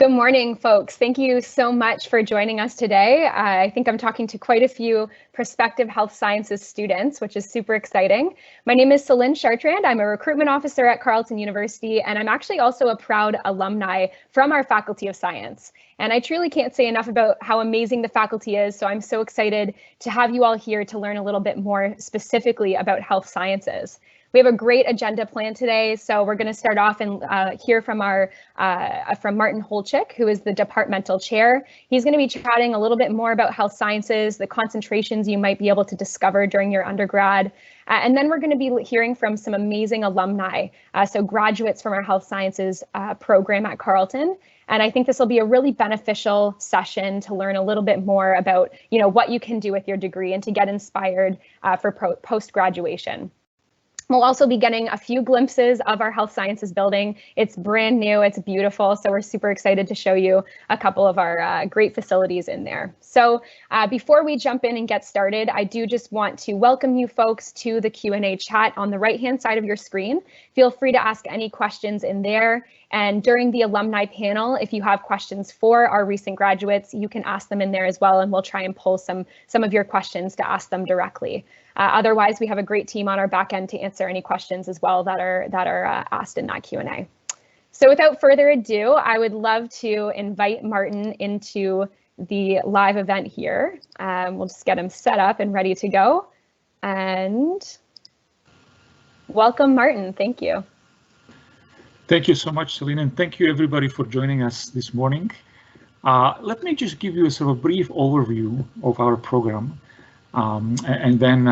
Good morning, folks. Thank you so much for joining us today. I think I'm talking to quite a few prospective health sciences students, which is super exciting. My name is Celine Chartrand. I'm a recruitment officer at Carleton University, and I'm actually also a proud alumni from our Faculty of Science. And I truly can't say enough about how amazing the faculty is, so I'm so excited to have you all here to learn a little bit more specifically about health sciences. We have a great agenda planned today, so we're going to start off and hear from from Martin Holchick, who is the departmental chair. He's going to be chatting a little bit more about health sciences, the concentrations you might be able to discover during your undergrad. And then we're going to be hearing from some amazing alumni, so graduates from our health sciences program at Carleton. And I think this will be a really beneficial session to learn a little bit more about, what you can do with your degree and to get inspired for post-graduation. We'll also be getting a few glimpses of our health sciences building. It's brand new, it's beautiful, so we're super excited to show you a couple of our great facilities in there. So before we jump in and get started, I do just want to welcome you folks to the Q&A chat on the right-hand side of your screen. Feel free to ask any questions in there. And during the alumni panel, if you have questions for our recent graduates, you can ask them in there as well, and we'll try and pull some of your questions to ask them directly. Otherwise, we have a great team on our back end to answer any questions as well that are asked in that Q&A. So without further ado, I would love to invite Martin into the live event here. We'll just get him set up and ready to go. And welcome, Martin. Thank you. Thank you so much, Celine, and thank you everybody for joining us this morning. Let me just give you a sort of brief overview of our program, and then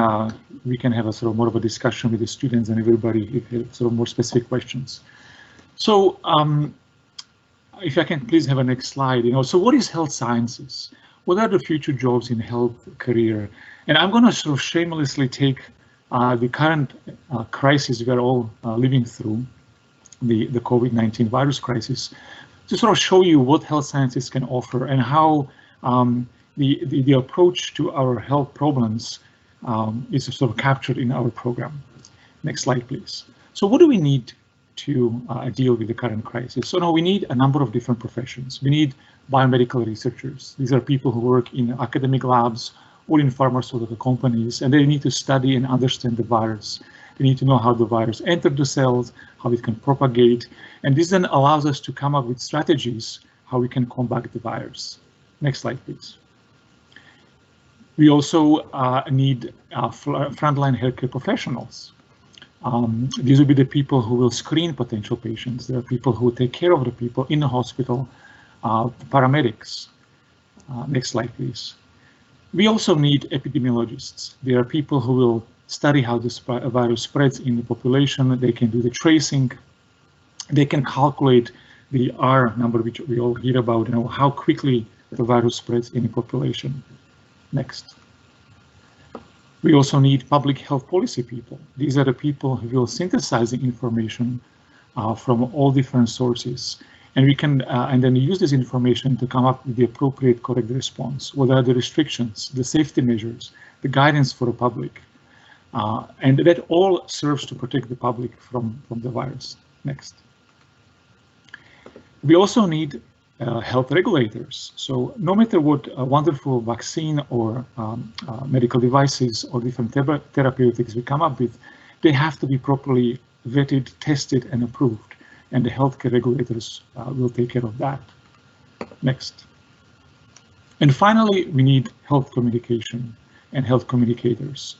we can have a sort of more of a discussion with the students and everybody if you have sort of more specific questions. So if I can please have a next slide. So what is health sciences? What are the future jobs in health career? And I'm going to sort of shamelessly take the current crisis we are all living through, the COVID-19 virus crisis, to sort of show you what health sciences can offer and how the approach to our health problems is sort of captured in our program. Next slide, please. So what do we need to deal with the current crisis? So now we need a number of different professions. We need biomedical researchers. These are people who work in academic labs or in pharmaceutical companies, and they need to study and understand the virus. They need to know how the virus entered the cells, how it can propagate, and this then allows us to come up with strategies how we can combat the virus. Next slide, please. We also need frontline healthcare professionals. These will be the people who will screen potential patients. There are people who take care of the people in the hospital, paramedics. Next slide, please. We also need epidemiologists. There are people who will study how this virus spreads in the population. They can do the tracing. They can calculate the R number, which we all hear about, how quickly the virus spreads in the population. Next. We also need public health policy people. These are the people who will synthesize the information from all different sources. And we can and then use this information to come up with the appropriate correct response. What are the restrictions, the safety measures, the guidance for the public? And that all serves to protect the public from the virus. Next. We also need health regulators. So no matter what wonderful vaccine or medical devices or different therapeutics we come up with, they have to be properly vetted, tested, and approved. And the healthcare regulators will take care of that. Next. And finally, we need health communication and health communicators.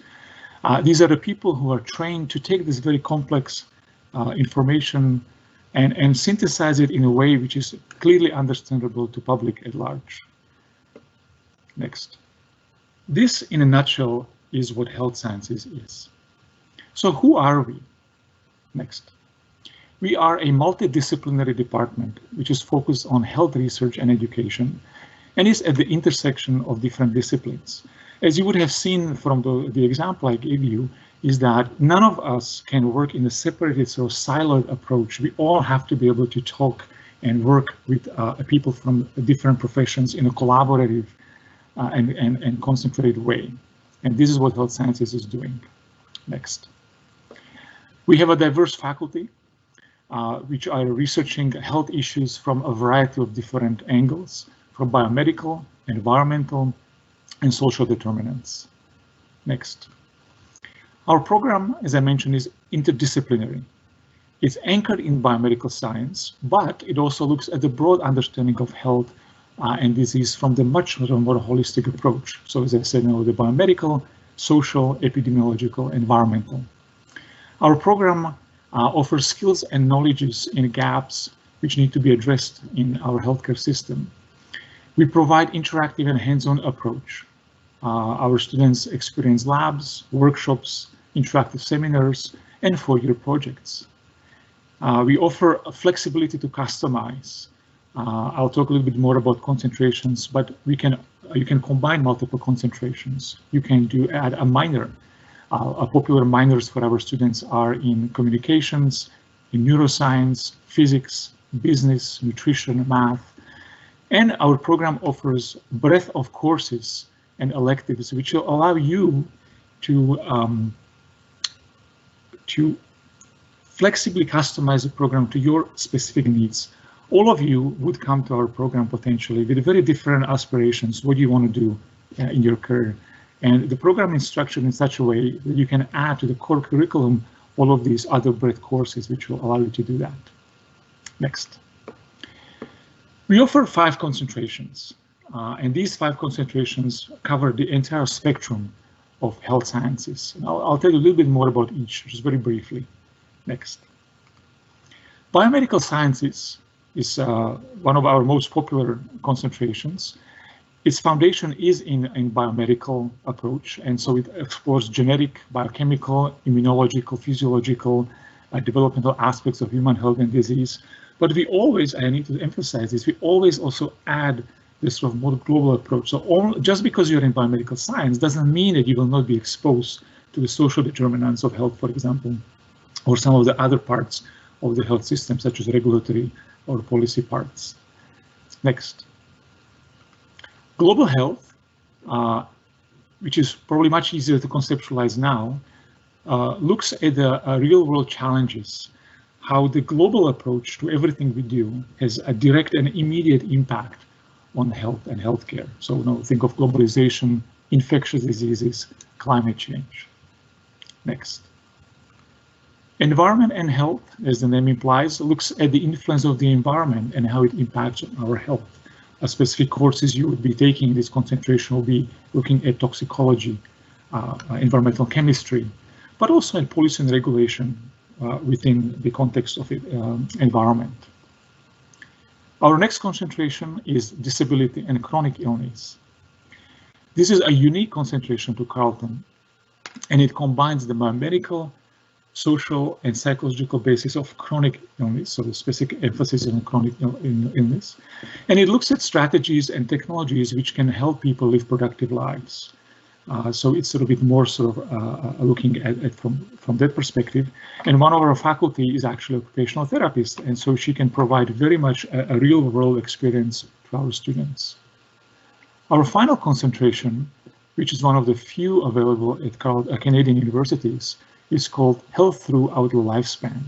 These are the people who are trained to take this very complex information and synthesize it in a way which is clearly understandable to public at large. Next. This, in a nutshell, is what health sciences is. So who are we? Next. We are a multidisciplinary department which is focused on health research and education and is at the intersection of different disciplines. As you would have seen from the example I gave you, is that none of us can work in a separated or siloed approach. We all have to be able to talk and work with people from different professions in a collaborative and concentrated way. And this is what health sciences is doing. Next. We have a diverse faculty. which are researching health issues from a variety of different angles, from biomedical, environmental, and social determinants. Next. Our program, as I mentioned, is interdisciplinary. It's anchored in biomedical science, but it also looks at the broad understanding of health and disease from the much more holistic approach. So as I said, the biomedical, social, epidemiological, environmental. Our program offers skills and knowledges in gaps which need to be addressed in our healthcare system. We provide interactive and hands-on approach. Our students experience labs, workshops, interactive seminars, and four-year projects. We offer a flexibility to customize. I'll talk a little bit more about concentrations, but you can combine multiple concentrations. You can add a minor. Popular minors for our students are in communications, in neuroscience, physics, business, nutrition, math. And our program offers breadth of courses and electives, which will allow you to flexibly customize the program to your specific needs. All of you would come to our program potentially with very different aspirations, what you want to do in your career. And the program is structured in such a way that you can add to the core curriculum all of these other breadth courses, which will allow you to do that. Next. We offer 5 concentrations, and these 5 concentrations cover the entire spectrum of health sciences. And I'll tell you a little bit more about each, just very briefly. Next. Biomedical Sciences is one of our most popular concentrations. Its foundation is in biomedical approach, and so it explores genetic, biochemical, immunological, physiological, developmental aspects of human health and disease. But we always, I need to emphasize this, we always also add this sort of more global approach. So just because you're in biomedical science doesn't mean that you will not be exposed to the social determinants of health, for example, or some of the other parts of the health system, such as regulatory or policy parts. Next. Global health, which is probably much easier to conceptualize now, looks at the real-world challenges, how the global approach to everything we do has a direct and immediate impact on health and healthcare. So think of globalization, infectious diseases, climate change. Next. Environment and health, as the name implies, looks at the influence of the environment and how it impacts our health. Specific courses you would be taking in this concentration will be looking at toxicology, environmental chemistry, but also in policy and regulation within the context of environment. Our next concentration is disability and chronic illness. This is a unique concentration to Carleton, and it combines the biomedical, social, and psychological basis of chronic illness, so the specific emphasis on chronic illness. And it looks at strategies and technologies which can help people live productive lives. So it's sort of a bit more sort of looking at it from that perspective. And one of our faculty is actually an occupational therapist, and so she can provide very much a real world experience to our students. Our final concentration, which is one of the few available at Canadian universities, is called Health Throughout the Lifespan.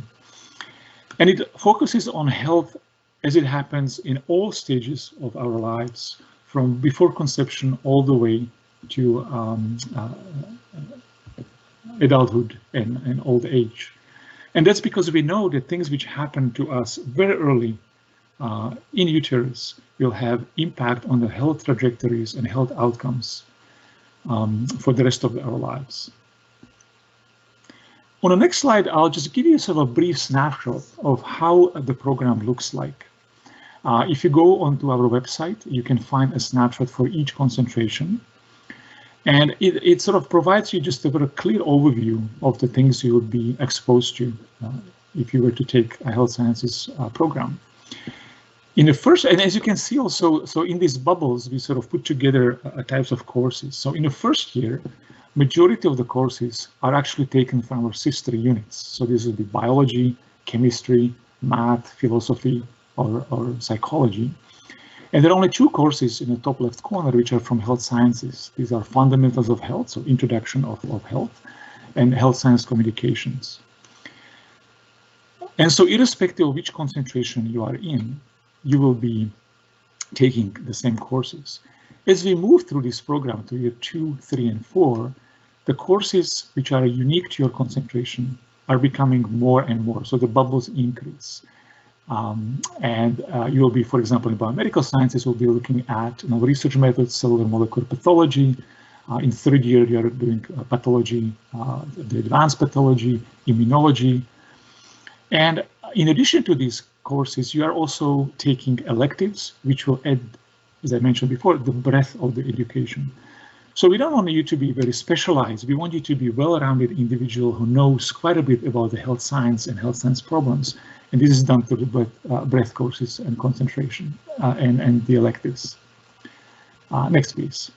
And it focuses on health as it happens in all stages of our lives, from before conception all the way to adulthood and old age. And that's because we know that things which happen to us very early in uterus will have impact on the health trajectories and health outcomes for the rest of our lives. On the next slide, I'll just give you sort of a brief snapshot of how the program looks like. If you go onto our website, you can find a snapshot for each concentration. And it sort of provides you just a very clear overview of the things you would be exposed to if you were to take a health sciences program. In the first, and as you can see also, so in these bubbles, we sort of put together types of courses. So in the first year, majority of the courses are actually taken from our sister units. So this will be biology, chemistry, math, philosophy, or psychology. And there are only 2 courses in the top left corner which are from health sciences. These are fundamentals of health, so introduction of health, and health science communications. And so irrespective of which concentration you are in, you will be taking the same courses. As we move through this program to year 2, 3, and 4, the courses which are unique to your concentration are becoming more and more, so the bubbles increase. You will be, for example, in biomedical sciences, we'll be looking at research methods, cellular molecular pathology. In third year, you are doing pathology, the advanced pathology, immunology. And in addition to these courses, you are also taking electives, which will add, as I mentioned before, the breadth of the education. So we don't want you to be very specialized. We want you to be a well-rounded individual who knows quite a bit about the health science and health science problems. And this is done through the breadth courses and concentration and the electives. Next, please.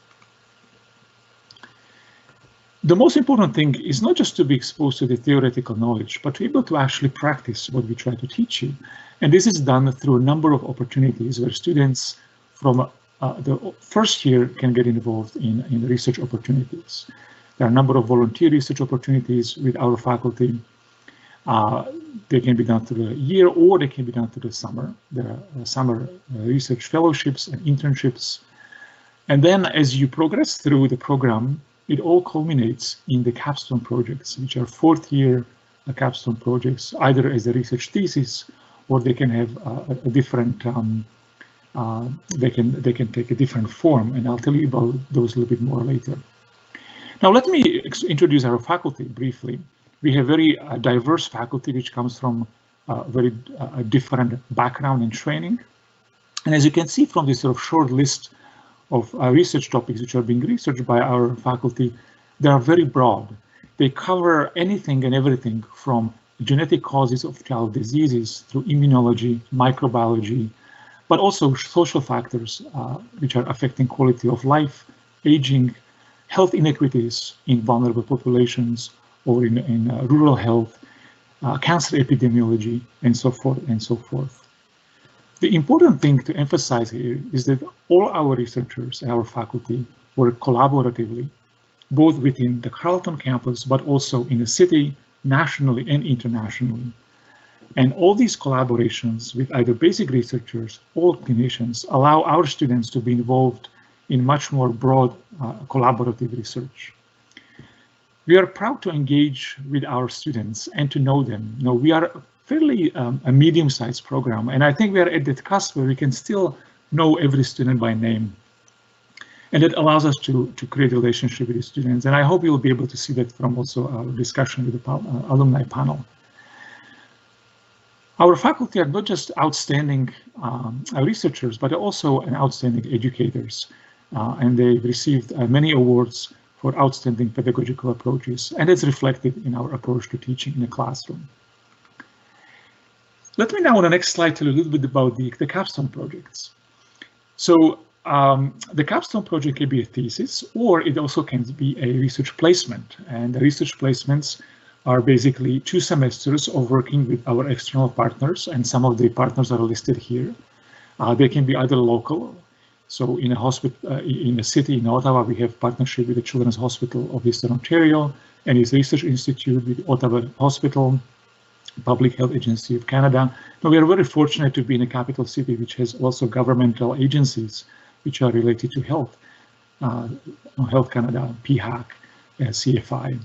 The most important thing is not just to be exposed to the theoretical knowledge, but to be able to actually practice what we try to teach you. And this is done through a number of opportunities where students from the first year can get involved in research opportunities. There are a number of volunteer research opportunities with our faculty. They can be done through the year, or they can be done through the summer. There are summer research fellowships and internships. And then as you progress through the program, it all culminates in the capstone projects, which are fourth year capstone projects, either as a research thesis, or they can have a different, they can take a different form, and I'll tell you about those a little bit more later. Now, let me introduce our faculty briefly. We have very diverse faculty, which comes from very different background and training. And as you can see from this sort of short list of research topics which are being researched by our faculty, they are very broad. They cover anything and everything from genetic causes of child diseases through immunology, microbiology, but also social factors which are affecting quality of life, aging, health inequities in vulnerable populations or in rural health, cancer epidemiology, and so forth and so forth. The important thing to emphasize here is that all our researchers and our faculty work collaboratively, both within the Carleton campus, but also in the city, nationally and internationally. And all these collaborations with either basic researchers or clinicians allow our students to be involved in much more broad collaborative research. We are proud to engage with our students and to know them. Now, we are fairly a medium-sized program, and I think we are at that cusp where we can still know every student by name. And it allows us to create a relationship with the students. And I hope you'll be able to see that from also our discussion with the alumni panel. Our faculty are not just outstanding researchers, but also outstanding educators. And they've received many awards for outstanding pedagogical approaches, and it's reflected in our approach to teaching in the classroom. Let me now on the next slide tell you a little bit about the capstone projects. So the capstone project can be a thesis, or it also can be a research placement. And the research placements are basically 2 semesters of working with our external partners, and some of the partners are listed here. They can be either local. So in a hospital, in a city in Ottawa, we have partnership with the Children's Hospital of Eastern Ontario and its research institute with Ottawa Hospital, Public Health Agency of Canada. Now, we are very fortunate to be in a capital city, which has also governmental agencies which are related to health, Health Canada, PHAC, CFI.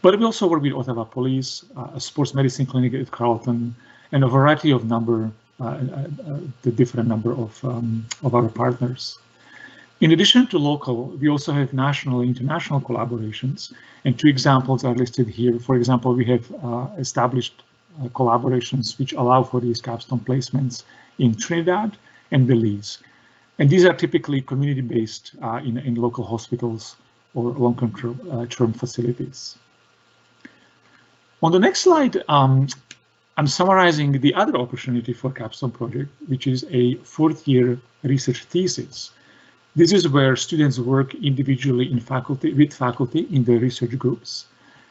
But we also work with Ottawa Police, a sports medicine clinic at Carlton, and a variety of the different number of our partners. In addition to local, we also have national and international collaborations, and 2 examples are listed here. For example, we have established collaborations which allow for these capstone placements in Trinidad and Belize. And these are typically community-based in local hospitals or long-term facilities. On the next slide, I'm summarizing the other opportunity for capstone project, which is a 4th year research thesis. This is where students work individually with faculty in the research groups,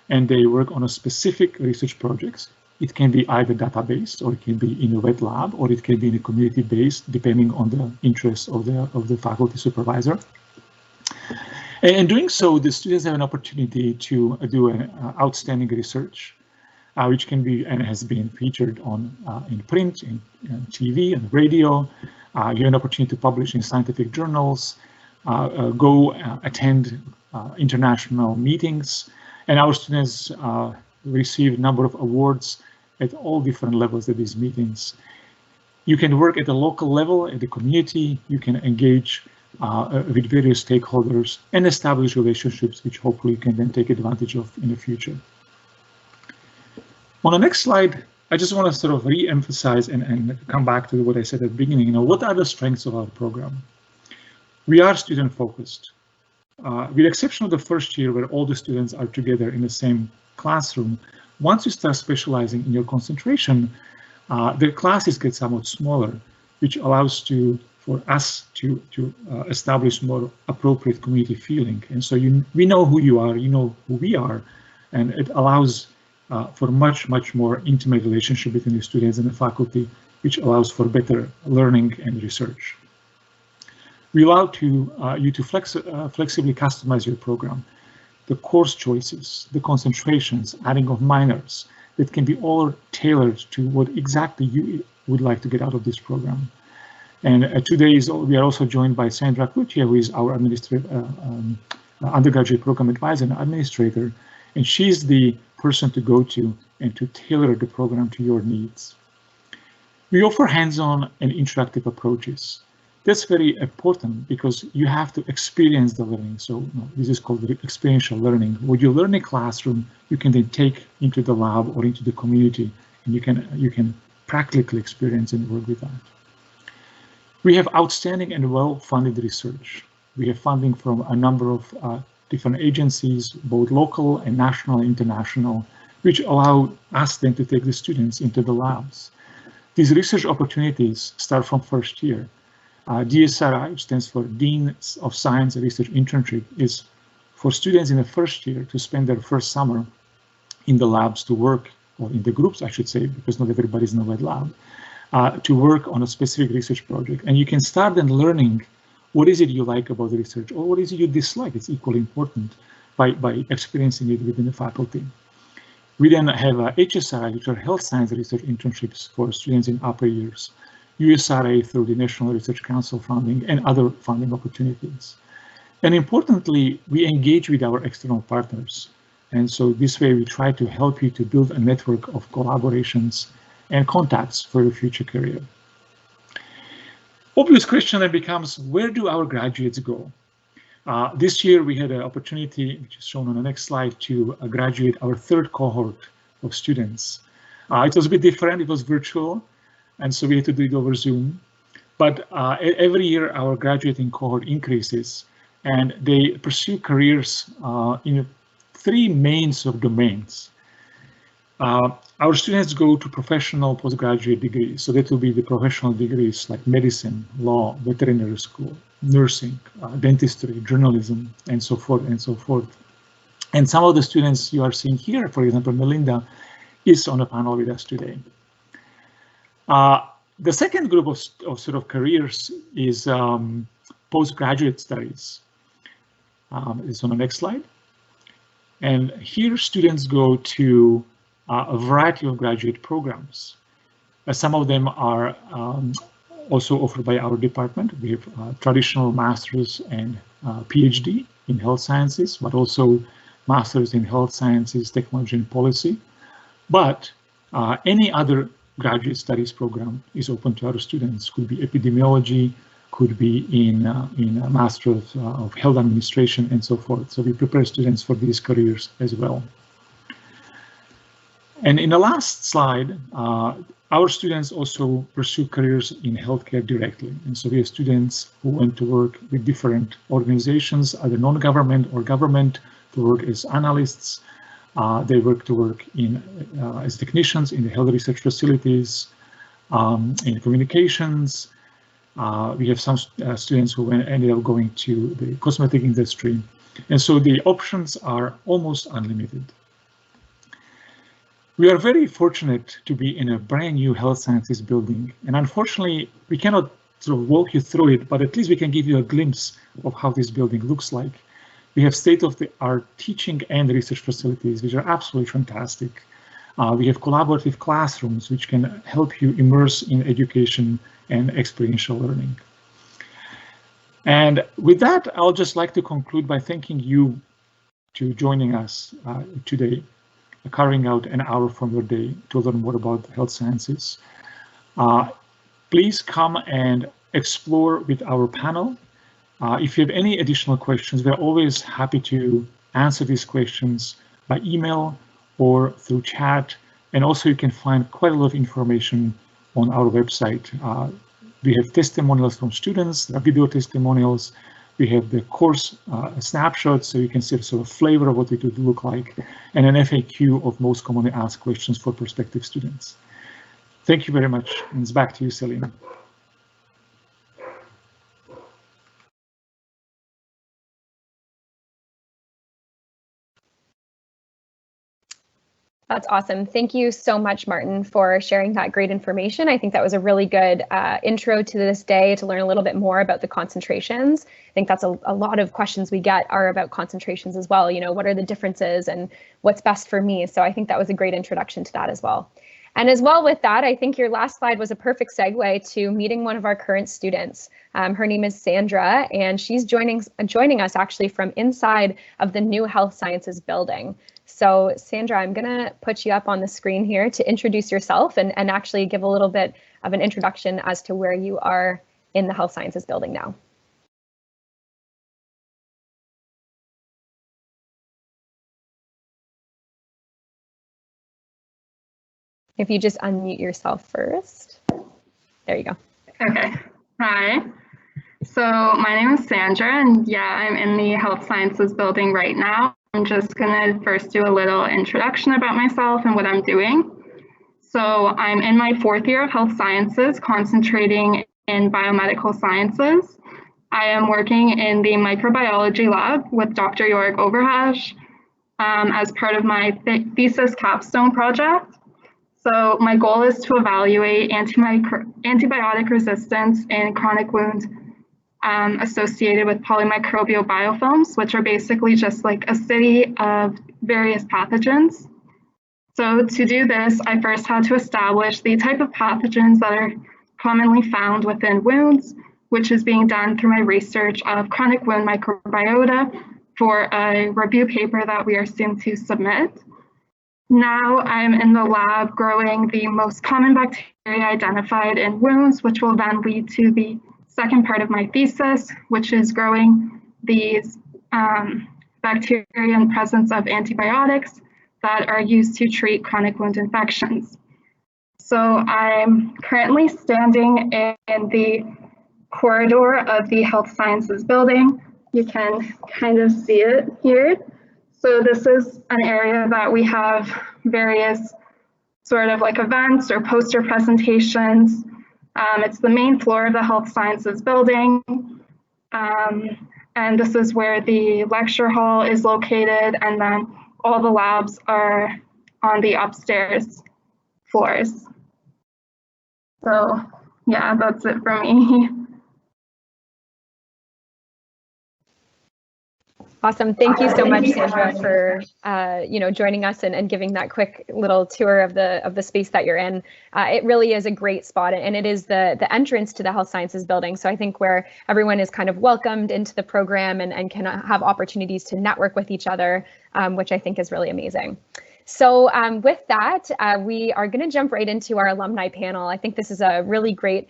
and they work on a specific research projects. It can be either data-based, or it can be in a wet lab, or it can be in a community-based, depending on the interest of the faculty supervisor. And in doing so, the students have an opportunity to do an outstanding research. which can be and has been featured on in print, in TV, and radio. You have an opportunity to publish in scientific journals, go attend international meetings, and our students receive a number of awards at all different levels at these meetings. You can work at the local level, at the community. You can engage with various stakeholders and establish relationships, which hopefully you can then take advantage of in the future. On the next slide, I just want to sort of re-emphasize and come back to what I said at the beginning. You know, what are the strengths of our program? We are student-focused. With the exception of the first year where all the students are together in the same classroom, once you start specializing in your concentration, the classes get somewhat smaller, which allows for us to establish more appropriate community feeling. And so we know who you are, you know who we are, and it allows for much more intimate relationship between the students and the faculty, which allows for better learning and research. We allow you to flexibly customize your program. The course choices, the concentrations, adding of minors, that can be all tailored to what exactly you would like to get out of this program. And today we are also joined by Sandra Cloutier, who is our undergraduate program advisor and administrator, and she's the person to go to and to tailor the program to your needs. We offer hands-on and interactive approaches. That's very important because you have to experience the learning. So this is called experiential learning. What you learn in a classroom, you can then take into the lab or into the community, and you can practically experience and work with that. We have outstanding and well-funded research. We have funding from a number of different agencies, both local and national and international, which allow us then to take the students into the labs. These research opportunities start from first year. DSRI, which stands for Dean of Science Research Internship, is for students in the first year to spend their first summer in the labs to work, or in the groups, I should say, because not everybody's in the wet lab, to work on a specific research project. And you can start then learning what is it you like about the research, or what is it you dislike. It's equally important by experiencing it within the faculty. We then have HSRI, which are Health Science Research Internships for students in upper years, USRA through the National Research Council funding and other funding opportunities. And importantly, we engage with our external partners. And so this way we try to help you to build a network of collaborations and contacts for your future career. Obvious question then becomes, where do our graduates go? This year we had an opportunity, which is shown on the next slide, to graduate our third cohort of students. It was a bit different, it was virtual, and so we had to do it over Zoom. But every year our graduating cohort increases, and they pursue careers in three main domains. Our students go to professional postgraduate degrees, so that will be the professional degrees like medicine, law, veterinary school, nursing, dentistry, journalism, and so forth and so forth. And some of the students you are seeing here, for example, Melinda, is on a panel with us today. The second group of sort of careers is postgraduate studies. It's on the next slide. And here students go to a variety of graduate programs. Some of them are also offered by our department. We have traditional masters and PhD in health sciences, but also masters in health sciences, technology, and policy. But any other graduate studies program is open to our students. Could be epidemiology, could be in a Master of Health Administration, and so forth. So we prepare students for these careers as well. And in the last slide, our students also pursue careers in healthcare directly. And so we have students who went to work with different organizations, either non-government or government, to work as analysts. They work as technicians in the health research facilities, in communications. We have some students who ended up going to the cosmetic industry. And so the options are almost unlimited. We are very fortunate to be in a brand new health sciences building. And unfortunately, we cannot sort of walk you through it, but at least we can give you a glimpse of how this building looks like. We have state-of-the-art teaching and research facilities, which are absolutely fantastic. We have collaborative classrooms, which can help you immerse in education and experiential learning. And with that, I'll just like to conclude by thanking you to joining us today, carving out an hour from your day to learn more about health sciences. Please come and explore with our panel. If you have any additional questions, we're always happy to answer these questions by email or through chat. And also you can find quite a lot of information on our website. We have testimonials from students, video testimonials. We have the course snapshots, so you can see a sort of flavor of what it would look like, and an FAQ of most commonly asked questions for prospective students. Thank you very much, and it's back to you, Celine. That's awesome. Thank you so much, Martin, for sharing that great information. I think that was a really good intro to this day to learn a little bit more about the concentrations. I think that's a lot of questions we get are about concentrations as well. You know, what are the differences and what's best for me? So I think that was a great introduction to that as well. And as well with that, I think your last slide was a perfect segue to meeting one of our current students. Her name is Sandra, and she's joining us actually from inside of the new Health Sciences building. So Sandra, I'm gonna put you up on the screen here to introduce yourself and actually give a little bit of an introduction as to where you are in the Health Sciences building now. If you just unmute yourself first. There you go. Okay. Hi. So my name is Sandra, and yeah, I'm in the Health Sciences building right now. I'm just going to first do a little introduction about myself and what I'm doing. So I'm in my 4th year of Health Sciences, concentrating in Biomedical Sciences. I am working in the microbiology lab with Dr. Jorg Overhash as part of my thesis capstone project. So my goal is to evaluate antibiotic resistance in chronic wounds associated with polymicrobial biofilms, which are basically just like a city of various pathogens. So to do this, I first had to establish the type of pathogens that are commonly found within wounds, which is being done through my research of chronic wound microbiota for a review paper that we are soon to submit. Now I'm in the lab growing the most common bacteria identified in wounds, which will then lead to the second part of my thesis, which is growing these bacteria in presence of antibiotics that are used to treat chronic wound infections. So I'm currently standing in the corridor of the Health Sciences building. You can kind of see it here. So this is an area that we have various sort of like events or poster presentations. It's the main floor of the Health Sciences building. And this is where the lecture hall is located, and then all the labs are on the upstairs floors. So yeah, that's it for me. Awesome. Thank you so much, Sandra, for joining us and giving that quick little tour of the space that you're in. It really is a great spot, and it is the entrance to the Health Sciences building. So I think where everyone is kind of welcomed into the program and can have opportunities to network with each other, which I think is really amazing. So with that, we are going to jump right into our alumni panel. I think this is a really great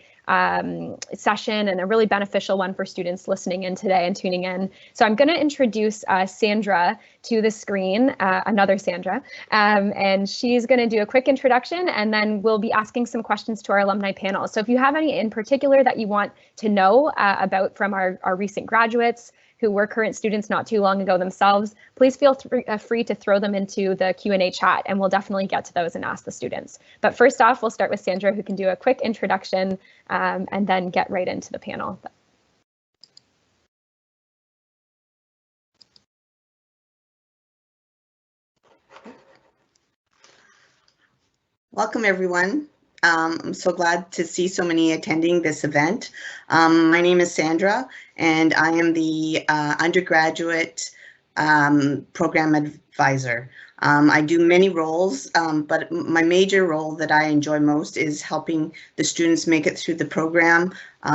session and a really beneficial one for students listening in today and tuning in. So I'm going to introduce Sandra to the screen, another Sandra, and she's going to do a quick introduction, and then we'll be asking some questions to our alumni panel. So if you have any in particular that you want to know about from our recent graduates who were current students not too long ago themselves, please feel free to throw them into the Q&A chat, and we'll definitely get to those and ask the students. But first off, we'll start with Sandra, who can do a quick introduction and then get right into the panel. Welcome, everyone. I'm so glad to see so many attending this event. My name is Sandra, and I am the undergraduate program advisor. I do many roles, but my major role that I enjoy most is helping the students make it through the program,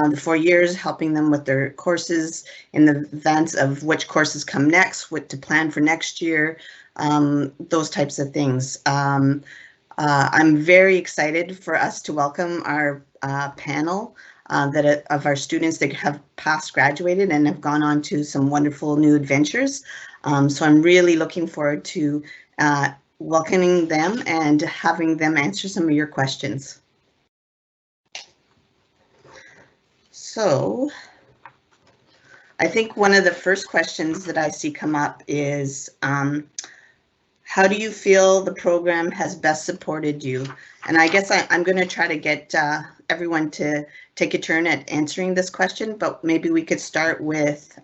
the 4 years, helping them with their courses in the events of which courses come next, what to plan for next year, those types of things. I'm very excited for us to welcome our panel of our students that have past graduated and have gone on to some wonderful new adventures. So I'm really looking forward to welcoming them and having them answer some of your questions. So I think one of the first questions that I see come up is, how do you feel the program has best supported you? And I guess I'm going to try to get everyone to take a turn at answering this question, but maybe we could start with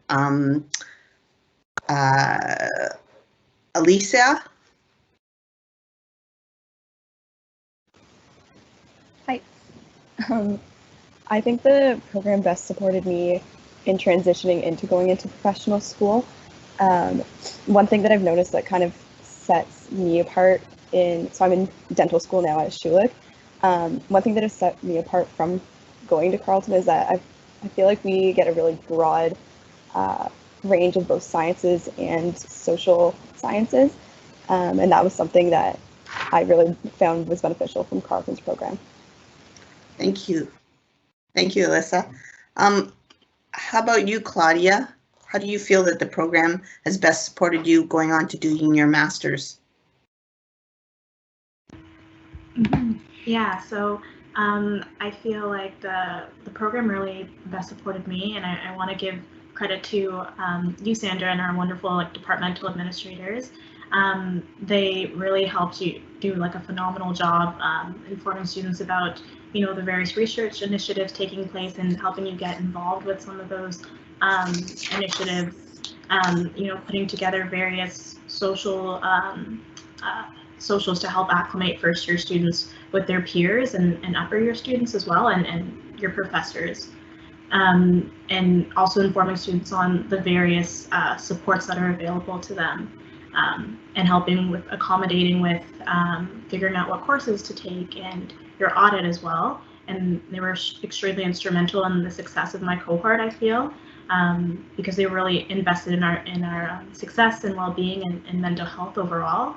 Alicia. Hi. I think the program best supported me in transitioning into going into professional school. One thing that I've noticed that kind of sets me apart so I'm in dental school now at Schulich. One thing that has set me apart from going to Carleton is that I feel like we get a really broad range of both sciences and social sciences. And that was something that I really found was beneficial from Carleton's program. Thank you. Thank you, Alyssa. How about you, Claudia? How do you feel that the program has best supported you going on to doing your master's? Yeah, so I feel like the program really best supported me, and I want to give credit to you, Sandra, and our wonderful departmental administrators. They really helped you do a phenomenal job informing students about the various research initiatives taking place and helping you get involved with some of those initiatives. Putting together various socials to help acclimate first-year students with their peers and upper-year students as well, and your professors. And also informing students on the various supports that are available to them, and helping with accommodating with figuring out what courses to take and your audit as well. And they were extremely instrumental in the success of my cohort, I feel, because they were really invested in our success and well-being and mental health overall,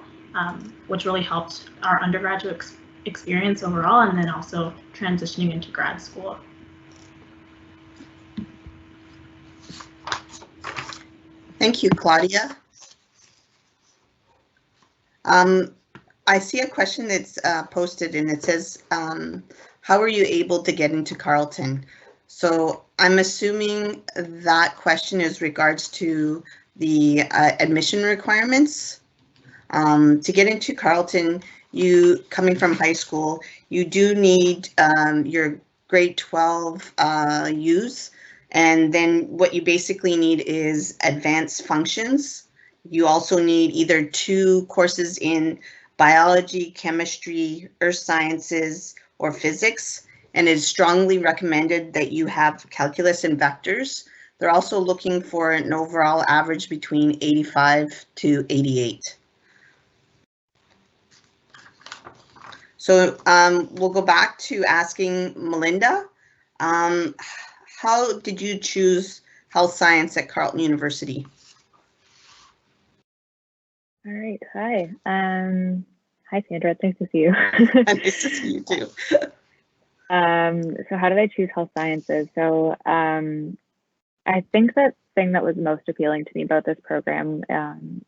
which really helped our undergraduate experience overall, and then also transitioning into grad school. Thank you, Claudia. I see a question that's posted, and it says, how were you able to get into Carleton? So I'm assuming that question is regards to the admission requirements. To get into Carleton, you coming from high school, you do need your grade 12 U's, and then what you basically need is advanced functions. You also need either 2 courses in biology, chemistry, earth sciences, or physics, and it is strongly recommended that you have calculus and vectors. They're also looking for an overall average between 85 to 88. So we'll go back to asking Melinda, how did you choose health science at Carleton University? All right, hi. Hi, Sandra, it's nice to see you. Nice to see you too. So how did I choose health sciences? So I think the thing that was most appealing to me about this program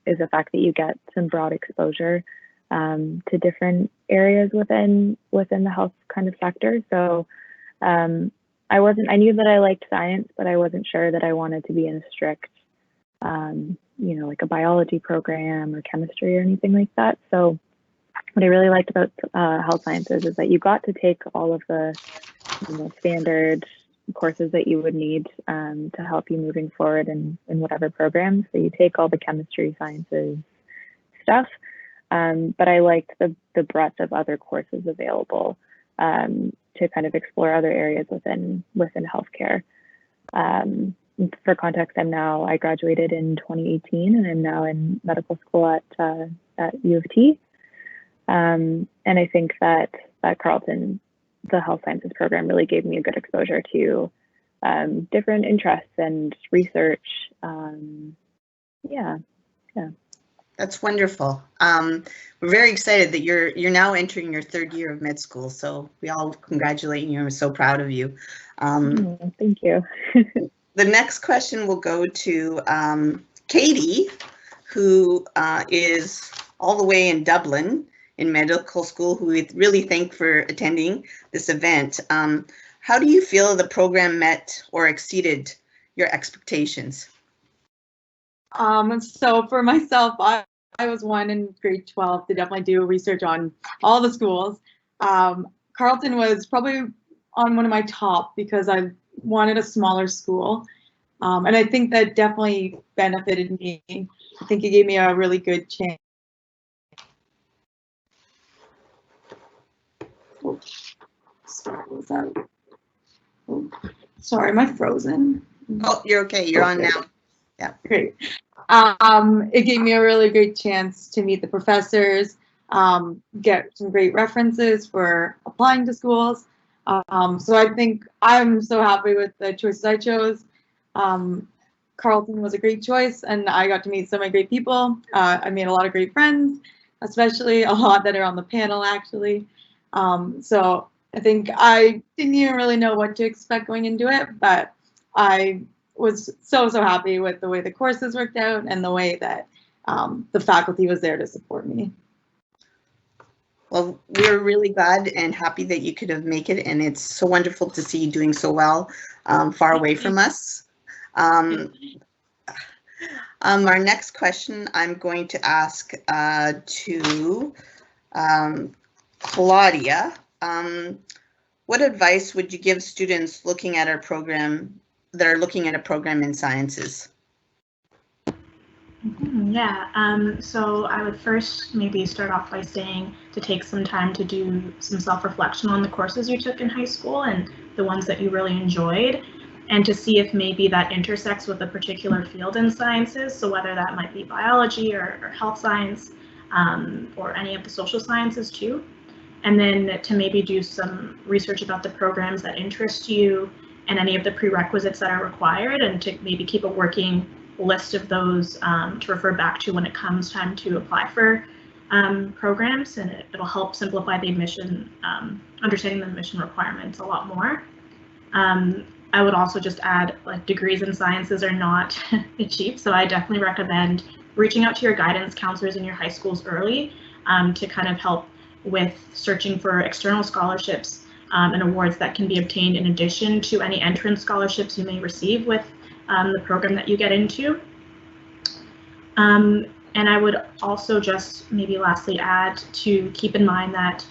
is the fact that you get some broad exposure to different areas within the health kind of sector. So I knew that I liked science, but I wasn't sure that I wanted to be in a strict, like a biology program or chemistry or anything like that. So what I really liked about health sciences is that you got to take all of the standard courses that you would need to help you moving forward in whatever program. So you take all the chemistry, sciences stuff, but I liked the breadth of other courses available to kind of explore other areas within healthcare. for context, I graduated in 2018, and I'm now in medical school at U of T. And I think that at Carleton, the health sciences program really gave me a good exposure to different interests and research. Yeah. That's wonderful. We're very excited that you're now entering your third year of med school. So we all congratulate you. I'm so proud of you. Thank you. The next question will go to Katie, who is all the way in Dublin in medical school, who we really thank for attending this event. How do you feel the program met or exceeded your expectations? So for myself, I was one in grade 12 to definitely do research on all the schools. Carleton was probably on one of my top because I wanted a smaller school. And I think that definitely benefited me. I think it gave me a really good chance. Oh, sorry, am I frozen? Oh, you're okay. You're on now. Yeah. Great. It gave me a really great chance to meet the professors, get some great references for applying to schools. So I think I'm so happy with the choices I chose. Carleton was a great choice, and I got to meet so many great people. I made a lot of great friends, especially a lot that are on the panel, actually. So I think I didn't even really know what to expect going into it, but I was so happy with the way the courses worked out and the way that the faculty was there to support me. Well, we're really glad and happy that you could have made it, and it's so wonderful to see you doing so well far away from us. Our next question I'm going to ask to Claudia. What advice would you give students looking at our program that are looking at a program in sciences? So I would first maybe start off by saying to take some time to do some self-reflection on the courses you took in high school and the ones that you really enjoyed, and to see if maybe that intersects with a particular field in sciences. So whether that might be biology or health science, or any of the social sciences too. And then to maybe do some research about the programs that interest you and any of the prerequisites that are required, and to maybe keep a working list of those to refer back to when it comes time to apply for programs, and it'll help simplify the admission, understanding the admission requirements a lot more. I would also just add, like, degrees in sciences are not cheap, so I definitely recommend reaching out to your guidance counselors in your high schools early to kind of help with searching for external scholarships and awards that can be obtained in addition to any entrance scholarships you may receive with the program that you get into. And I would also just maybe lastly add to keep in mind that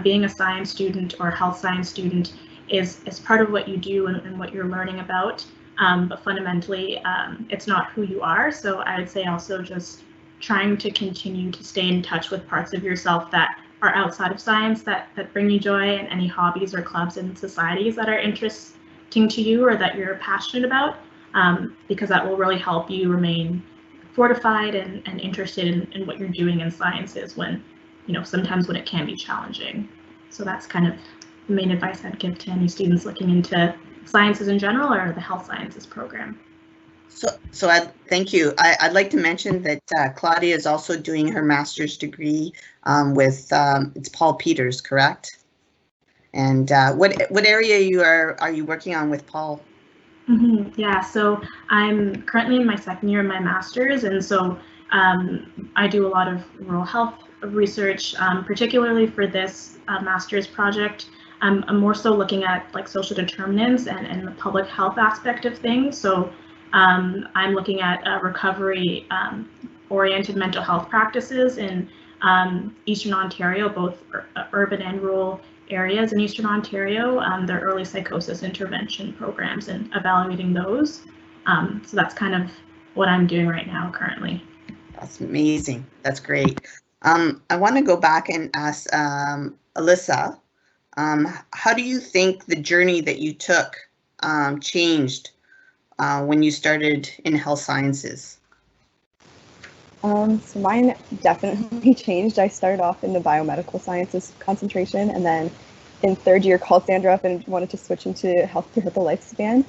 being a science student or health science student is part of what you do and what you're learning about, but fundamentally it's not who you are. So I would say also just trying to continue to stay in touch with parts of yourself that are outside of science that bring you joy, and any hobbies or clubs and societies that are interesting to you or that you're passionate about, because that will really help you remain fortified and interested in what you're doing in sciences when, sometimes when it can be challenging. So that's kind of the main advice I'd give to any students looking into sciences in general or the health sciences program. So thank you. I'd like to mention that Claudia is also doing her master's degree with it's Paul Peters, correct? And what area are you working on with Paul? Yeah, so I'm currently in my second year of my master's, and so I do a lot of rural health research, particularly for this master's project. I'm more so looking at like social determinants and the public health aspect of things. So I'm looking at recovery oriented mental health practices in Eastern Ontario, both urban and rural areas in Eastern Ontario, their early psychosis intervention programs and evaluating those. So that's kind of what I'm doing right now currently. That's amazing. That's great. I want to go back and ask Alyssa, how do you think the journey that you took changed when you started in health sciences? So mine definitely changed. I started off in the biomedical sciences concentration, and then in third year called Sandra up and wanted to switch into health throughout the lifespan.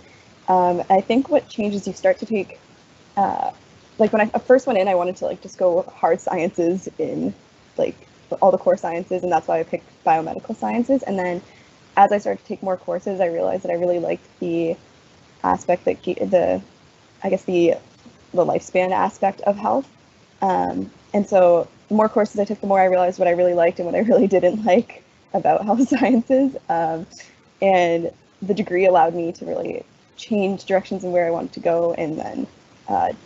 I think what changes, you start to take, like when I first went in, I wanted to like just go hard sciences in like all the core sciences, and that's why I picked biomedical sciences. And then as I started to take more courses, I realized that I really liked the aspect that the lifespan aspect of health. And so the more courses I took, the more I realized what I really liked and what I really didn't like about health sciences. And the degree allowed me to really change directions and where I wanted to go, and then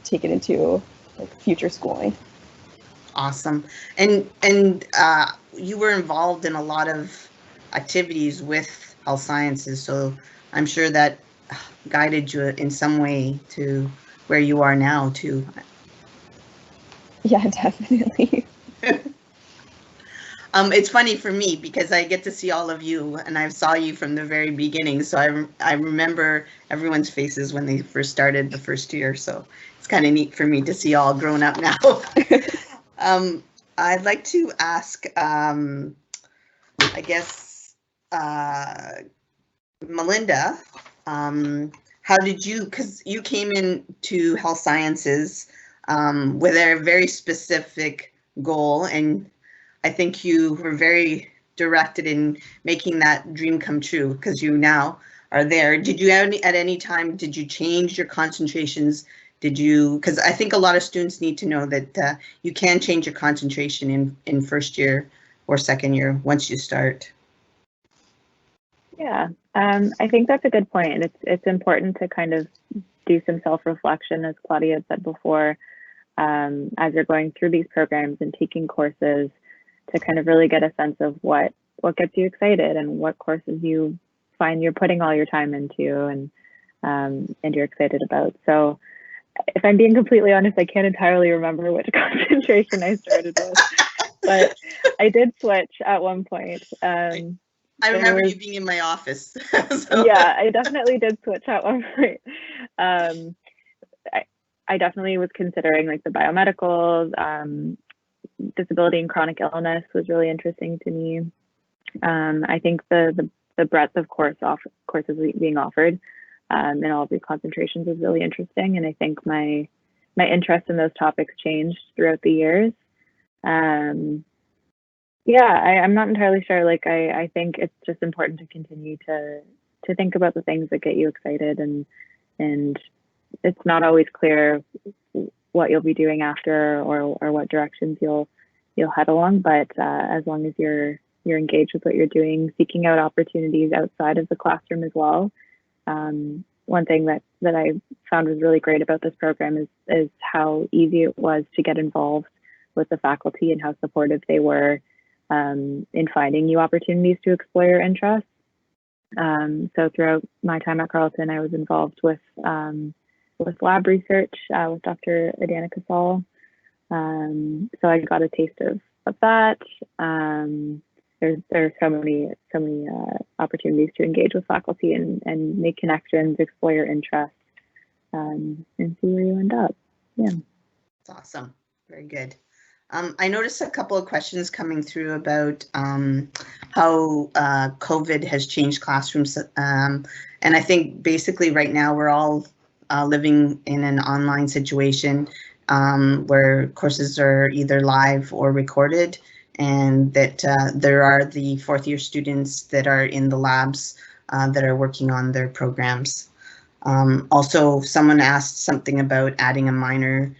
take it into like future schooling. Awesome. And you were involved in a lot of activities with health sciences, so I'm sure that guided you in some way to where you are now too. Yeah, definitely. It's funny for me because I get to see all of you, and I saw you from the very beginning, so I remember everyone's faces when they first started the first year, so it's kind of neat for me to see all grown up now. I'd like to ask, I guess, Melinda, how did you, because you came into health sciences with a very specific goal, and I think you were very directed in making that dream come true because you now are there. Did you at any time, did you change your concentrations? Did you, because I think a lot of students need to know that you can change your concentration in first year or second year once you start. Yeah, I think that's a good point. It's important to kind of do some self-reflection, as Claudia said before, as you're going through these programs and taking courses, to kind of really get a sense of what gets you excited and what courses you find you're putting all your time into and you're excited about. So if I'm being completely honest, I can't entirely remember which concentration I started with, but I did switch at one point. I remember you being in my office. So. Yeah, I definitely did switch at one point. I definitely was considering like the biomedicals, disability and chronic illness was really interesting to me. I think the breadth of courses being offered in all of these concentrations was really interesting, and I think my interest in those topics changed throughout the years. I'm not entirely sure. Like I think it's just important to continue to think about the things that get you excited, and it's not always clear what you'll be doing after or what directions you'll head along, but as long as you're engaged with what you're doing, seeking out opportunities outside of the classroom as well. One thing that I found was really great about this program is how easy it was to get involved with the faculty and how supportive they were in finding new opportunities to explore your interests. So throughout my time at Carleton, I was involved with lab research with Dr. Adana Casal. So I got a taste of that. There's so many opportunities to engage with faculty and make connections, explore your interests, and see where you end up. Yeah. That's awesome. Very good. I noticed a couple of questions coming through about how COVID has changed classrooms. And I think basically right now we're all living in an online situation where courses are either live or recorded, and that there are the fourth year students that are in the labs that are working on their programs. Also, someone asked something about adding a minor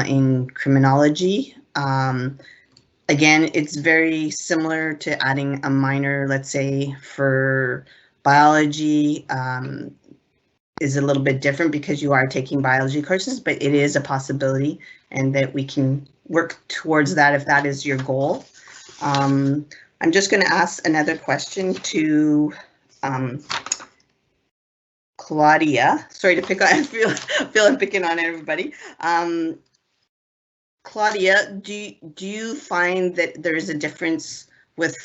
in criminology. Again, it's very similar to adding a minor, let's say, for biology. Is a little bit different because you are taking biology courses, but it is a possibility, and that we can work towards that if that is your goal. I'm just going to ask another question to Claudia. Sorry to pick on, I feel I'm picking on everybody. Claudia, do you find that there is a difference with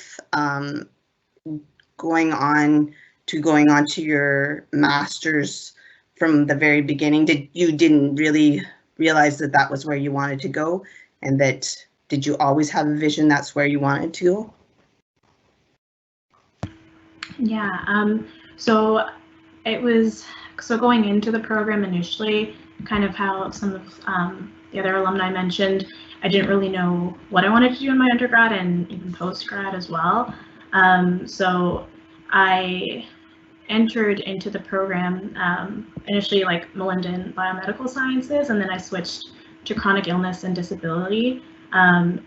going on to your master's from the very beginning? You didn't really realize that that was where you wanted to go, and that did you always have a vision that's where you wanted to go? Yeah, so it was, so going into the program initially, kind of how some of the other alumni mentioned, I didn't really know what I wanted to do in my undergrad and even post-grad as well. So I entered into the program initially like Melinda in Biomedical Sciences, and then I switched to chronic illness and disability,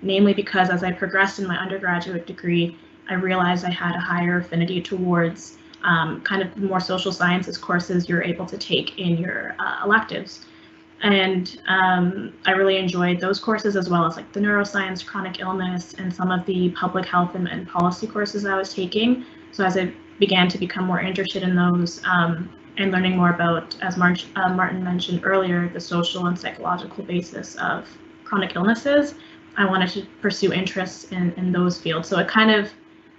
namely because as I progressed in my undergraduate degree, I realized I had a higher affinity towards kind of the more social sciences courses you're able to take in your electives. And I really enjoyed those courses, as well as like the neuroscience, chronic illness, and some of the public health and policy courses I was taking. So as I began to become more interested in those and learning more about, as Martin mentioned earlier, the social and psychological basis of chronic illnesses, I wanted to pursue interests in those fields. So it kind of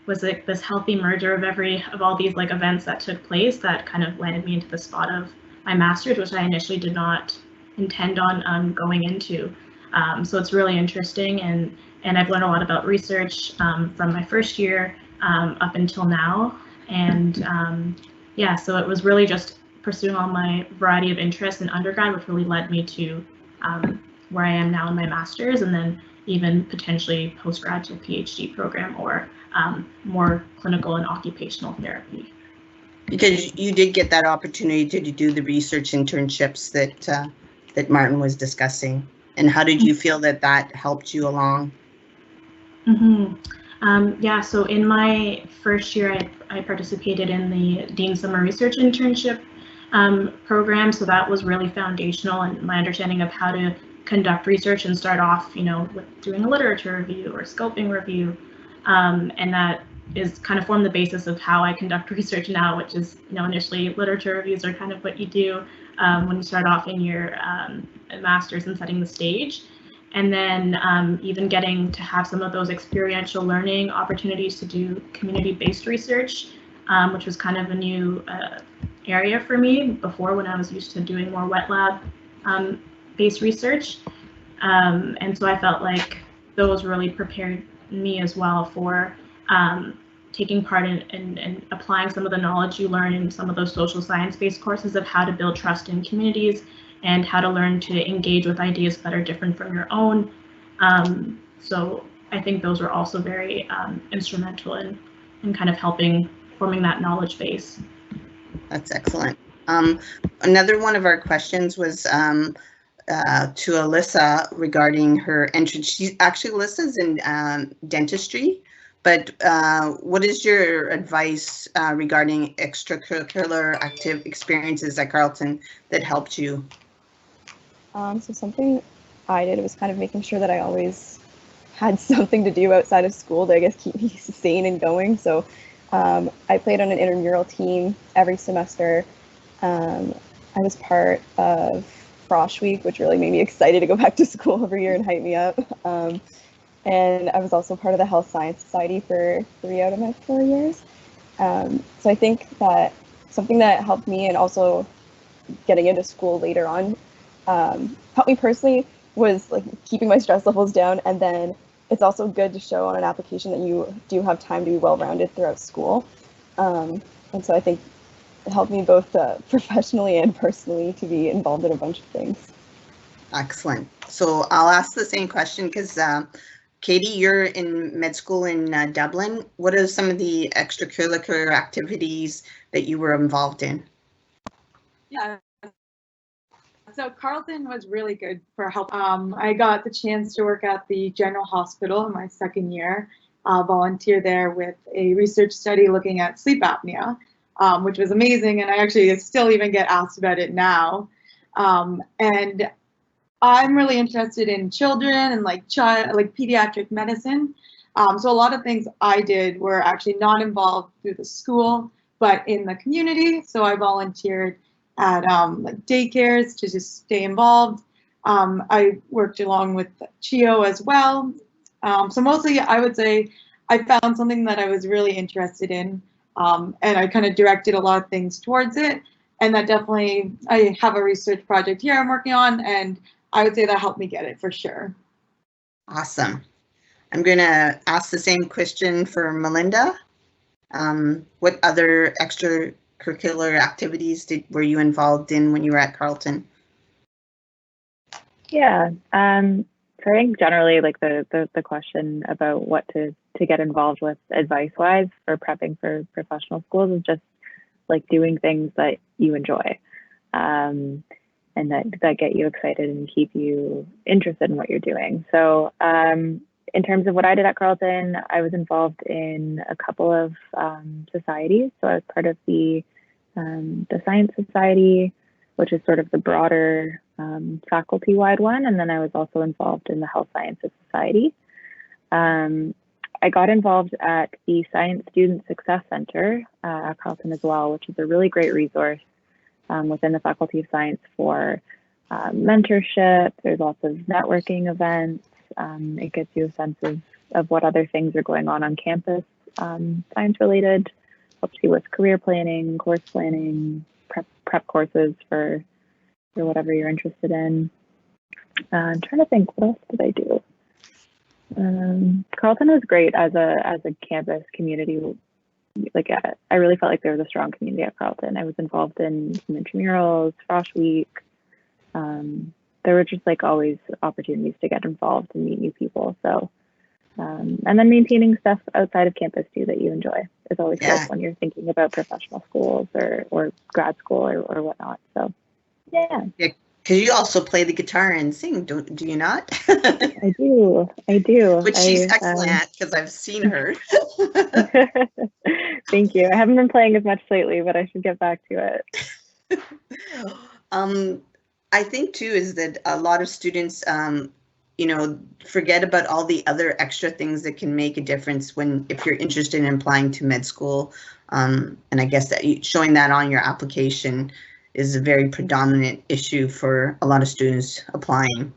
was like this healthy merger of all these like events that took place that kind of landed me into the spot of my master's, which I initially did not intend on going into. So it's really interesting, and I've learned a lot about research from my first year up until now. And yeah, so it was really just pursuing all my variety of interests in undergrad, which really led me to where I am now in my master's, and then even potentially postgraduate PhD program or more clinical and occupational therapy. Because you did get that opportunity to do the research internships that Martin was discussing. And how did you feel that that helped you along? Yeah, so in my first year, I participated in the Dean Summer Research Internship program. So that was really foundational in my understanding of how to conduct research and start off, with doing a literature review or scoping review. And that is kind of formed the basis of how I conduct research now, which is, initially literature reviews are kind of what you do when you start off in your master's and setting the stage. And then even getting to have some of those experiential learning opportunities to do community-based research, which was kind of a new area for me before, when I was used to doing more wet lab based research. And so I felt like those really prepared me as well for taking part in applying some of the knowledge you learn in some of those social science-based courses of how to build trust in communities and how to learn to engage with ideas that are different from your own. So I think those are also very instrumental in kind of forming that knowledge base. That's excellent. Another one of our questions was to Alyssa regarding her entrance. Alyssa's in dentistry, but what is your advice regarding extracurricular active experiences at Carleton that helped you? So something I did was kind of making sure that I always had something to do outside of school to, I guess, keep me sane and going. So I played on an intramural team every semester. I was part of Frosh Week, which really made me excited to go back to school every year and hype me up. And I was also part of the Health Science Society for 3 out of my 4 years. So I think that something that helped me, and also getting into school later on, helped me personally, was like keeping my stress levels down. And then it's also good to show on an application that you do have time to be well-rounded throughout school. And so I think it helped me both professionally and personally to be involved in a bunch of things. Excellent. So I'll ask the same question because Katie, you're in med school in Dublin. What are some of the extracurricular activities that you were involved in? Yeah. So Carleton was really good for help. I got the chance to work at the General Hospital in my second year, volunteer there with a research study looking at sleep apnea, which was amazing. And I actually still even get asked about it now. And I'm really interested in children and like pediatric medicine. So a lot of things I did were actually not involved through the school, but in the community. So I volunteered at like daycares to just stay involved. I worked along with CHIO as well. So mostly I would say I found something that I was really interested in, and I kind of directed a lot of things towards it. And that definitely, I have a research project here I'm working on, and I would say that helped me get it for sure. Awesome. I'm going to ask the same question for Melinda. What other extracurricular activities were you involved in when you were at Carleton? Yeah, so I think generally like the question about what to get involved with advice-wise for prepping for professional schools is just like doing things that you enjoy, and that get you excited and keep you interested in what you're doing. So in terms of what I did at Carleton, I was involved in a couple of societies. So I was part of the Science Society, which is sort of the broader faculty-wide one. And then I was also involved in the Health Sciences Society. I got involved at the Science Student Success Center at Carleton as well, which is a really great resource within the Faculty of Science for mentorship. There's lots of networking events. It gives you a sense of what other things are going on campus, science-related, helps you with career planning, course planning, prep courses for whatever you're interested in. I'm trying to think, what else did I do? Carleton was great as a campus community. Like I really felt like there was a strong community at Carleton. I was involved in some intramurals, Frosh Week. There were just like always opportunities to get involved and meet new people. So, and then maintaining stuff outside of campus too that you enjoy is always good when you're thinking about professional schools or grad school or whatnot. So, yeah. Because you also play the guitar and sing, do you not? I do. Which she's excellent because I've seen her. Thank you. I haven't been playing as much lately, but I should get back to it. I think too is that a lot of students, forget about all the other extra things that can make a difference if you're interested in applying to med school. And I guess that showing that on your application is a very predominant issue for a lot of students applying.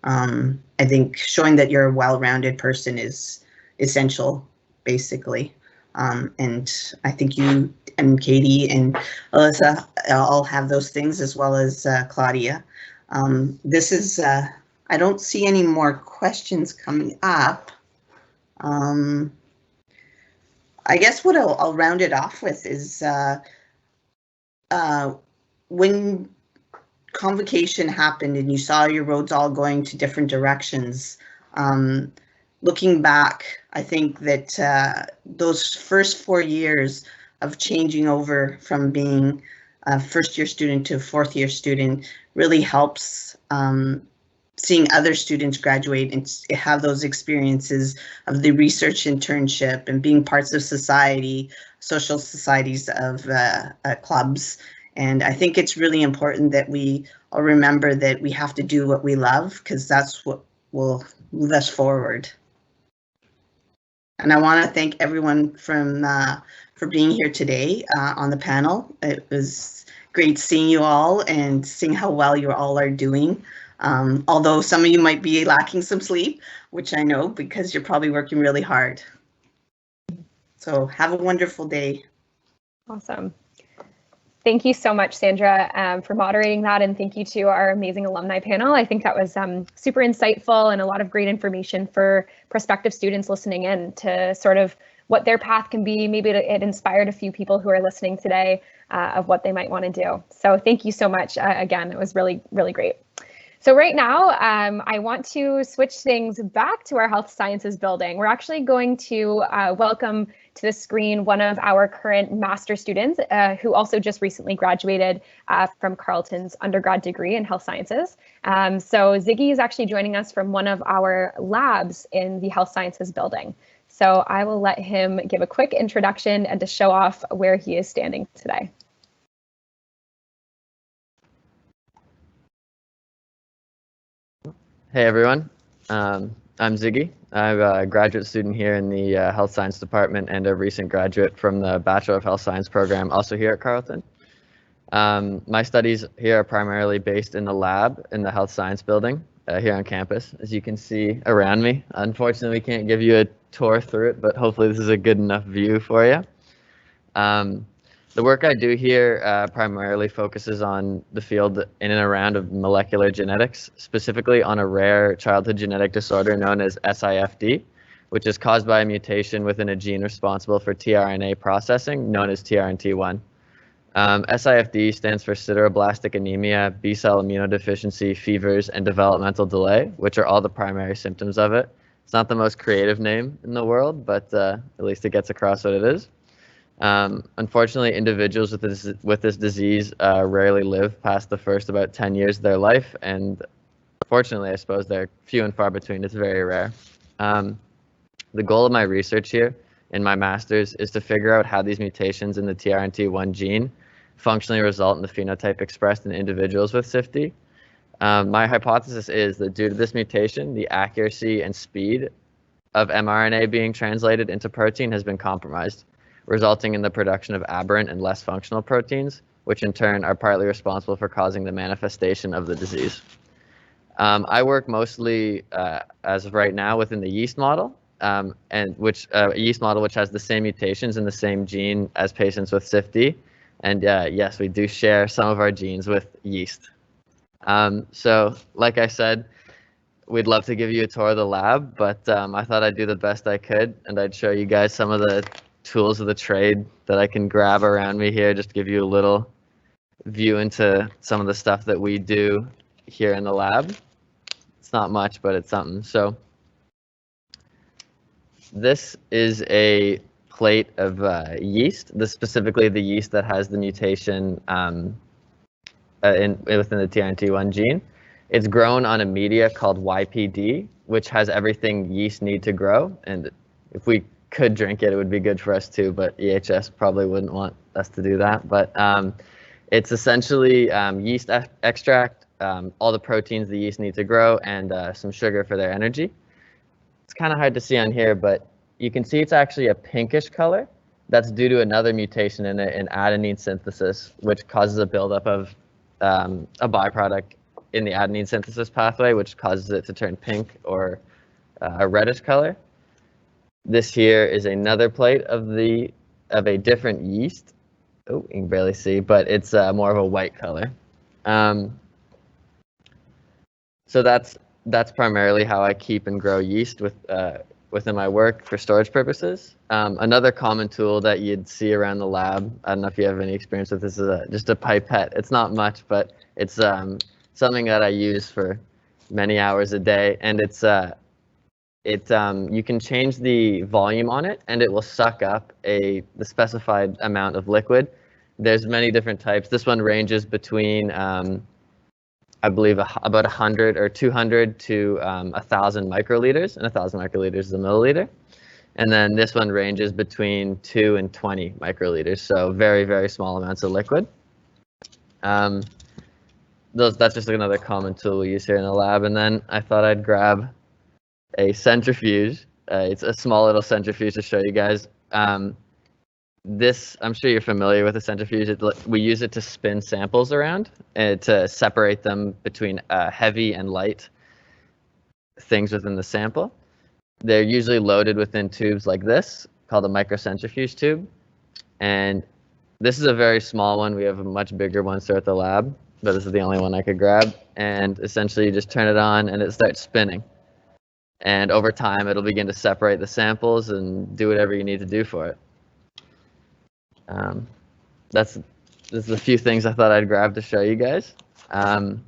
I think showing that you're a well-rounded person is essential, basically. And I think you and Katie and Alyssa all have those things, as well as Claudia. This is, I don't see any more questions coming up. I guess what I'll round it off with is when convocation happened and you saw your roads all going to different directions, looking back, I think that those first 4 years of changing over from being a first-year student to a fourth-year student really helps seeing other students graduate and have those experiences of the research internship and being parts of society, social societies of clubs. And I think it's really important that we all remember that we have to do what we love, because that's what will move us forward. And I want to thank everyone for being here today on the panel. It was great seeing you all and seeing how well you all are doing. Although some of you might be lacking some sleep, which I know because you're probably working really hard. So have a wonderful day. Awesome. Thank you so much, Sandra, for moderating that, and thank you to our amazing alumni panel. I think that was super insightful and a lot of great information for prospective students listening in to sort of what their path can be. Maybe it inspired a few people who are listening today of what they might want to do. So thank you so much. Again, it was really, really great. So right now, I want to switch things back to our health sciences building. We're actually going to welcome to the screen one of our current master students who also just recently graduated from Carleton's undergrad degree in health sciences. So Ziggy is actually joining us from one of our labs in the health sciences building. So I will let him give a quick introduction and to show off where he is standing today. Hey everyone, I'm Ziggy. I'm a graduate student here in the Health Science Department and a recent graduate from the Bachelor of Health Science program, also here at Carleton. My studies here are primarily based in the lab in the Health Science building here on campus, as you can see around me. Unfortunately, we can't give you a tour through it, but hopefully this is a good enough view for you. The work I do here primarily focuses on the field in and around of molecular genetics, specifically on a rare childhood genetic disorder known as SIFD, which is caused by a mutation within a gene responsible for tRNA processing, known as TRNT1. SIFD stands for sideroblastic anemia, B-cell immunodeficiency, fevers, and developmental delay, which are all the primary symptoms of it. It's not the most creative name in the world, but at least it gets across what it is. Unfortunately, individuals with this disease rarely live past the first about 10 years of their life, and fortunately, I suppose they're few and far between. It's very rare. The goal of my research here in my master's is to figure out how these mutations in the TRNT1 gene functionally result in the phenotype expressed in individuals with SIFD. My hypothesis is that due to this mutation, the accuracy and speed of mRNA being translated into protein has been compromised, resulting in the production of aberrant and less functional proteins, which in turn are partly responsible for causing the manifestation of the disease. I work mostly, as of right now, within the yeast model, a yeast model which has the same mutations in the same gene as patients with SIFD. And yes, we do share some of our genes with yeast. So, like I said, we'd love to give you a tour of the lab, but I thought I'd do the best I could, and I'd show you guys some of the tools of the trade that I can grab around me here, just to give you a little view into some of the stuff that we do here in the lab. It's not much, but it's something. So this is a plate of yeast, specifically the yeast that has the mutation within the TRNT1 gene. It's grown on a media called YPD, which has everything yeast need to grow. And if we could drink it, it would be good for us too, but EHS probably wouldn't want us to do that. But it's essentially yeast extract, all the proteins the yeast need to grow, and some sugar for their energy. It's kind of hard to see on here, but you can see it's actually a pinkish color. That's due to another mutation in it, in adenine synthesis, which causes a buildup of a byproduct in the adenine synthesis pathway, which causes it to turn pink or a reddish color. This here is another plate of a different yeast. Oh, you can barely see, but it's more of a white color. So that's primarily how I keep and grow yeast within my work for storage purposes. Another common tool that you'd see around the lab, I don't know if you have any experience with this, is just a pipette. It's not much, but it's something that I use for many hours a day, and you can change the volume on it, and it will suck up the specified amount of liquid. There's many different types. This one ranges between I believe about 100 or 200 to 1,000 microliters, and 1,000 microliters is a milliliter. And then this one ranges between 2 and 20 microliters, so very, very small amounts of liquid. That's just another common tool we use here in the lab. And then I thought I'd grab a centrifuge. It's a small little centrifuge to show you guys. This, I'm sure you're familiar with a centrifuge. We use it to spin samples around and to separate them between heavy and light things within the sample. They're usually loaded within tubes like this, called a microcentrifuge tube. And this is a very small one. We have a much bigger one here at the lab, but this is the only one I could grab. And essentially you just turn it on and it starts spinning. And over time, it'll begin to separate the samples and do whatever you need to do for it. This is a few things I thought I'd grab to show you guys. So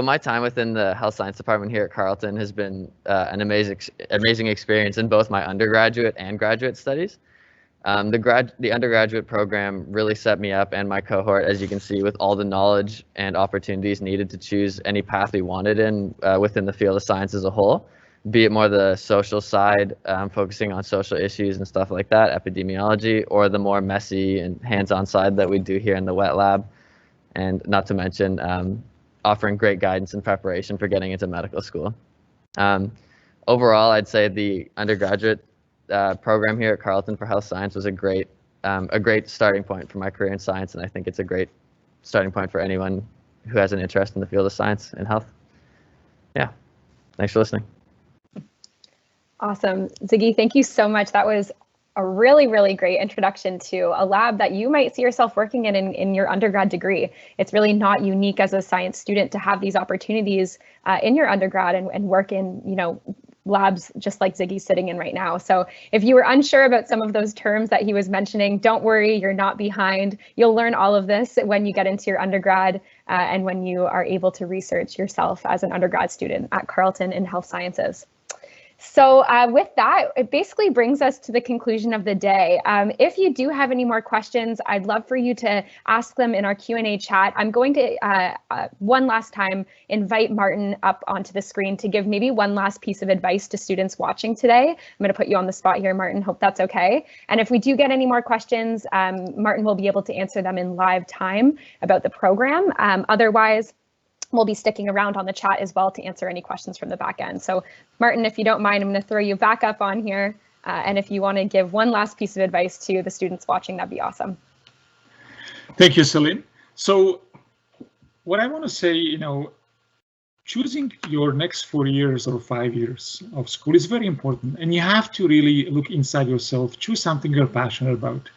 my time within the health science department here at Carleton has been an amazing experience in both my undergraduate and graduate studies. The undergraduate program really set me up and my cohort, as you can see, with all the knowledge and opportunities needed to choose any path we wanted in within the field of science as a whole, be it more the social side, focusing on social issues and stuff like that, epidemiology, or the more messy and hands-on side that we do here in the wet lab, and not to mention offering great guidance and preparation for getting into medical school. Overall, I'd say the undergraduate program here at Carleton for health science was a great starting point for my career in science, and I think it's a great starting point for anyone who has an interest in the field of science and health. Yeah, thanks for listening. Awesome. Ziggy, thank you so much. That was a really, really great introduction to a lab that you might see yourself working in your undergrad degree. It's really not unique as a science student to have these opportunities in your undergrad and work in, labs just like Ziggy's sitting in right now. So if you were unsure about some of those terms that he was mentioning, don't worry, you're not behind. You'll learn all of this when you get into your undergrad and when you are able to research yourself as an undergrad student at Carleton in health sciences. So with that, it basically brings us to the conclusion of the day. If you do have any more questions, I'd love for you to ask them in our Q&A chat. I'm going to, one last time, invite Martin up onto the screen to give maybe one last piece of advice to students watching today. I'm going to put you on the spot here, Martin. Hope that's okay. And if we do get any more questions, Martin will be able to answer them in live time about the program. Otherwise, we'll be sticking around on the chat as well to answer any questions from the back end. So Martin, if you don't mind, I'm going to throw you back up on here. And if you want to give one last piece of advice to the students watching, that'd be awesome. Thank you, Celine. So what I want to say, choosing your next 4 years or 5 years of school is very important. And you have to really look inside yourself, choose something you're passionate about.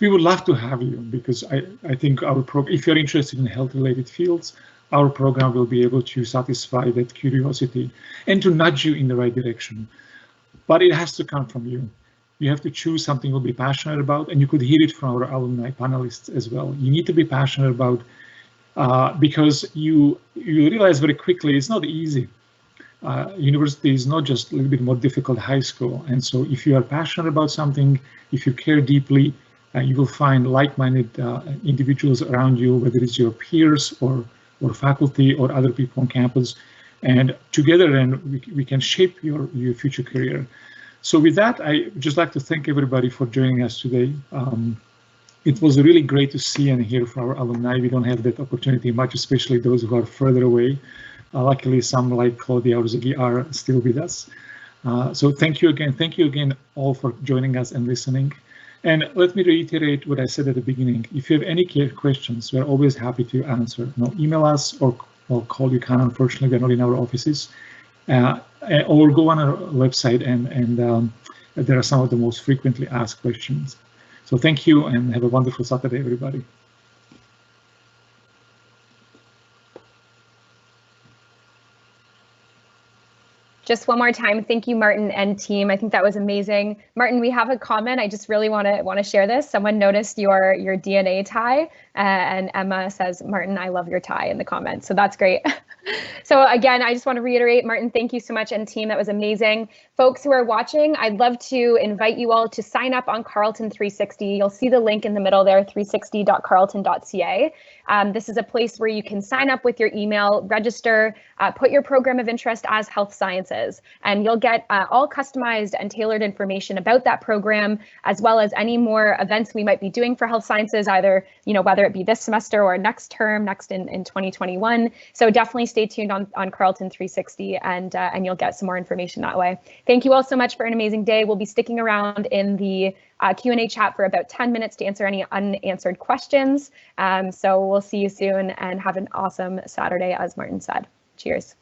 We would love to have you because I think our program, if you're interested in health-related fields, our program will be able to satisfy that curiosity and to nudge you in the right direction. But it has to come from you. You have to choose something you'll be passionate about, and you could hear it from our alumni panelists as well. You need to be passionate about because you realize very quickly it's not easy. University is not just a little bit more difficult high school. And so if you are passionate about something, if you care deeply, you will find like-minded individuals around you, whether it's your peers or faculty or other people on campus, and together then we can shape your future career. So with that, I just like to thank everybody for joining us today. It was really great to see and hear from our alumni. We don't have that opportunity much, especially those who are further away. Luckily, some like Claudia or Ziggy are still with us. So thank you again all for joining us and listening. And let me reiterate what I said at the beginning. If you have any questions, we're always happy to answer. Email us or call. You can, unfortunately, we're not in our offices. Or go on our website and there are some of the most frequently asked questions. So thank you and have a wonderful Saturday, everybody. Just one more time, thank you, Martin and team. I think that was amazing. Martin, we have a comment. I just really want to share this. Someone noticed your DNA tie, and Emma says, "Martin, I love your tie" in the comments. So that's great. So again, I just want to reiterate, Martin, thank you so much, and team, that was amazing. Folks who are watching, I'd love to invite you all to sign up on Carleton 360. You'll see the link in the middle there, 360.carleton.ca. This is a place where you can sign up with your email, register, put your program of interest as health sciences, and you'll get all customized and tailored information about that program, as well as any more events we might be doing for health sciences, either, whether it be this semester or next term, next in 2021. So definitely stay tuned on Carleton 360 and you'll get some more information that way. Thank you all so much for an amazing day. We'll be sticking around in the Q&A chat for about 10 minutes to answer any unanswered questions. So we'll see you soon and have an awesome Saturday, as Martin said. Cheers.